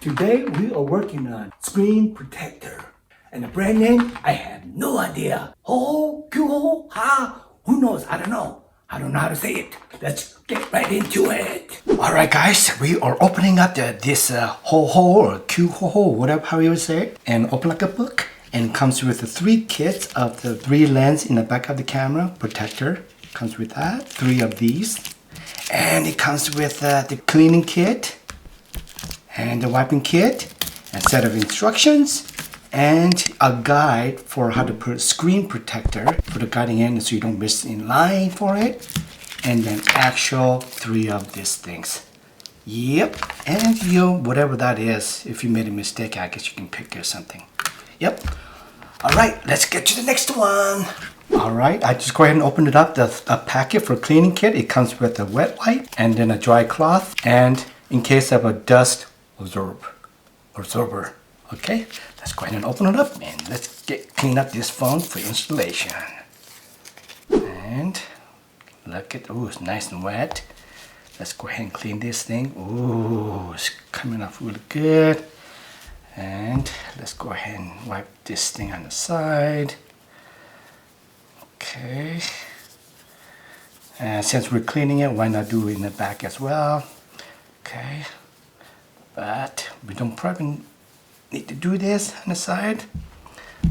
Today we are working on screen protector. And the brand name, I have no idea. Ho, Q, ha, who knows? I don't know. I don't know how to say it. Let's get right into it. Alright guys, we are opening up this ho or Q ho, whatever how you would say it. And open like a book. And it comes with the 3 kits of the 3 lens in the back of the camera protector. Comes with that, 3 of these. And it comes with the cleaning kit and the wiping kit, a set of instructions, and a guide for how to put screen protector for the guiding end so you don't miss in line for it. And then actual 3 of these things. Yep, and whatever that is, if you made a mistake, I guess you can pick or something. Yep. Alright, let's get to the next one. Alright, I just go ahead and open it up. The packet for cleaning kit, it comes with a wet wipe and then a dry cloth, and in case of a dust absorber. Okay, let's go ahead and open it up and let's clean up this phone for installation. And look at, ooh, it's nice and wet. Let's go ahead and clean this thing. Ooh, it's coming off really good. And let's go ahead and wipe this thing on the side. Okay. And since we're cleaning it, why not do it in the back as well? Okay. But we don't probably need to do this on the side.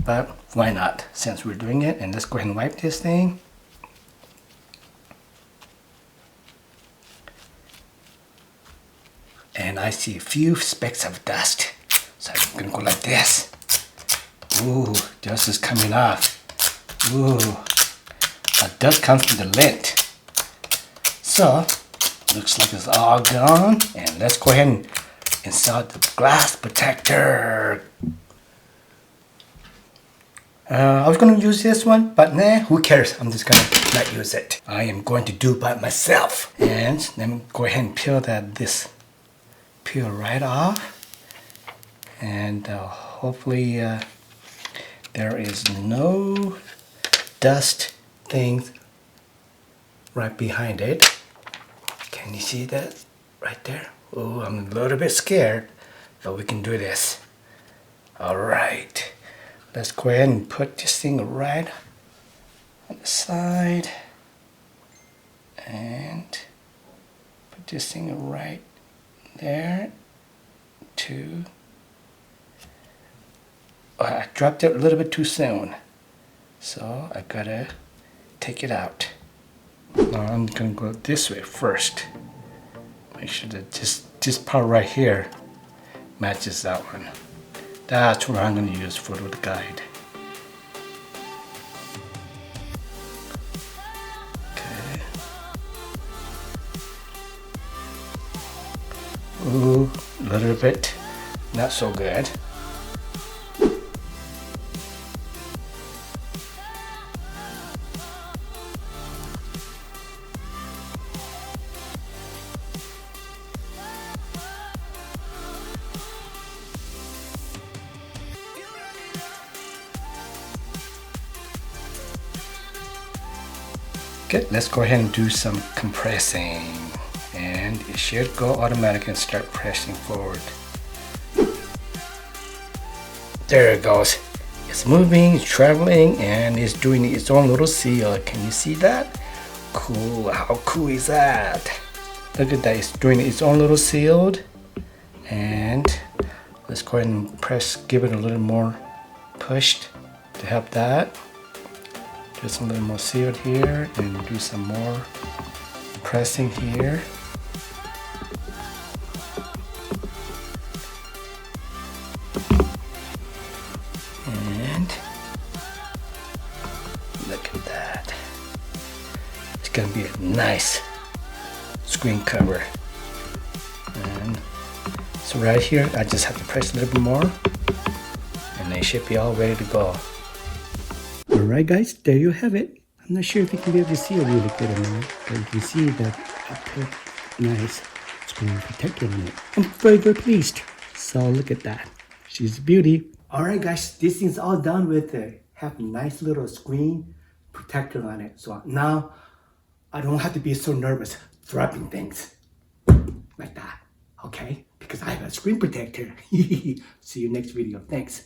But why not, since we're doing it. And let's go ahead and wipe this thing. And I see a few specks of dust. So I'm gonna go like this. Ooh, dust is coming off. Ooh, that dust comes from the lint. So, looks like it's all gone. And let's go ahead and install the glass protector. I was gonna use this one, but nah, who cares? I'm just gonna not use it. I am going to do it by myself. And let me go ahead and peel right off. And hopefully there is no dust things right behind it. Can you see that right there? Oh, I'm a little bit scared, but we can do this. Alright, let's go ahead and put this thing right on the side and put this thing right there too. Oh, I dropped it a little bit too soon, so I gotta take it out. Now I'm gonna go this way first. Make sure that this part right here matches that one. That's what I'm gonna use for the guide. Okay. Ooh, a little bit not so good. Okay, let's go ahead and do some compressing, and it should go automatic and start pressing forward. There it goes. It's moving, it's traveling, and it's doing its own little seal. Can you see that? Cool. How cool is that? Look at that, it's doing its own little seal. And let's go ahead and press, give it a little more push to help that. Just a little more sealed here, and do some more pressing here. And look at that. It's gonna be a nice screen cover. And so right here, I just have to press a little bit more, and they should be all ready to go. Alright guys, there you have it. I'm not sure if you can be able to see it really good or not, but you can see that I put nice screen protector on it. I'm very, very pleased. So look at that. She's a beauty. Alright guys, this thing's all done with it. Have a nice little screen protector on it. So now I don't have to be so nervous dropping things like that. Okay? Because I have a screen protector. See you next video. Thanks.